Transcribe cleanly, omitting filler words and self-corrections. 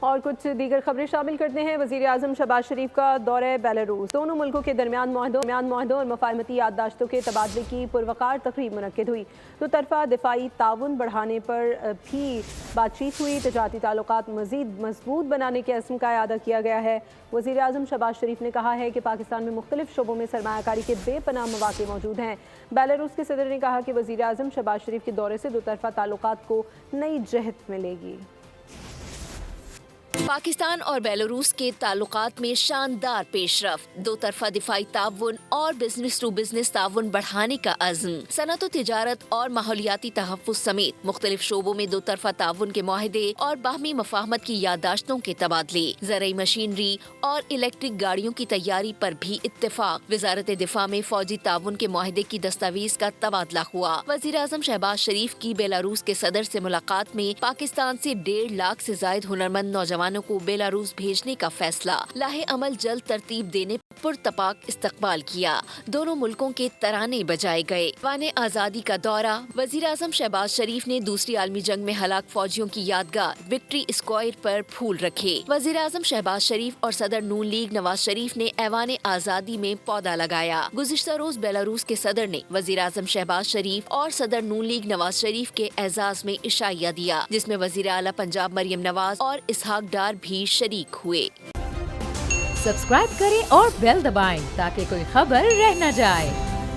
اور کچھ دیگر خبریں شامل کرتے ہیں۔ وزیر اعظم شہباز شریف کا دورہ بیلاروس، دونوں ملکوں کے درمیان معاہدوں اور مفاہمتی یادداشتوں کے تبادلے کی پروقار تقریب منعقد ہوئی۔ دو طرفہ دفاعی تعاون بڑھانے پر بھی بات چیت ہوئی۔ تجارتی تعلقات مزید مضبوط بنانے کے عزم کا اعادہ کیا گیا ہے۔ وزیر اعظم شہباز شریف نے کہا ہے کہ پاکستان میں مختلف شعبوں میں سرمایہ کاری کے بے پناہ مواقع موجود ہیں۔ بیلاروس کے صدر نے کہا کہ وزیر اعظم شہباز شریف کے دورے سے دو طرفہ تعلقات کو نئی جہت ملے گی۔ پاکستان اور بیلاروس کے تعلقات میں شاندار پیش رفت، دو طرفہ دفاعی تعاون اور بزنس ٹو بزنس تعاون بڑھانے کا عزم، صنعت و تجارت اور ماحولیاتی تحفظ سمیت مختلف شعبوں میں دو طرفہ تعاون کے معاہدے اور باہمی مفاہمت کی یادداشتوں کے تبادلے، زرعی مشینری اور الیکٹرک گاڑیوں کی تیاری پر بھی اتفاق۔ وزارت دفاع میں فوجی تعاون کے معاہدے کی دستاویز کا تبادلہ ہوا۔ وزیر اعظم شہباز شریف کی بیلاروس کے صدر سے ملاقات میں پاکستان سے 1.5 لاکھ سے زائد ہنرمند نوجوانوں کو بیلاروس بھیجنے کا فیصلہ، لاہ عمل جلد ترتیب دینے پرتپاک استقبال کیا۔ دونوں ملکوں کے ترانے بجائے گئے۔ ایوان آزادی کا دورہ، وزیر اعظم شہباز شریف نے دوسری عالمی جنگ میں ہلاک فوجیوں کی یادگار وکٹری اسکوائر پر پھول رکھے۔ وزیر اعظم شہباز شریف اور صدر نون لیگ نواز شریف نے ایوان آزادی میں پودا لگایا۔ گزشتہ روز بیلاروس کے صدر نے وزیر اعظم شہباز شریف اور صدر نون لیگ نواز شریف کے اعزاز میں عشائیہ دیا، جس میں وزیر اعلیٰ پنجاب مریم نواز اور اسحاق ڈار بھی شریک ہوئے۔ سبسکرائب کریں اور بیل دبائیں تاکہ کوئی خبر رہ نہ جائے۔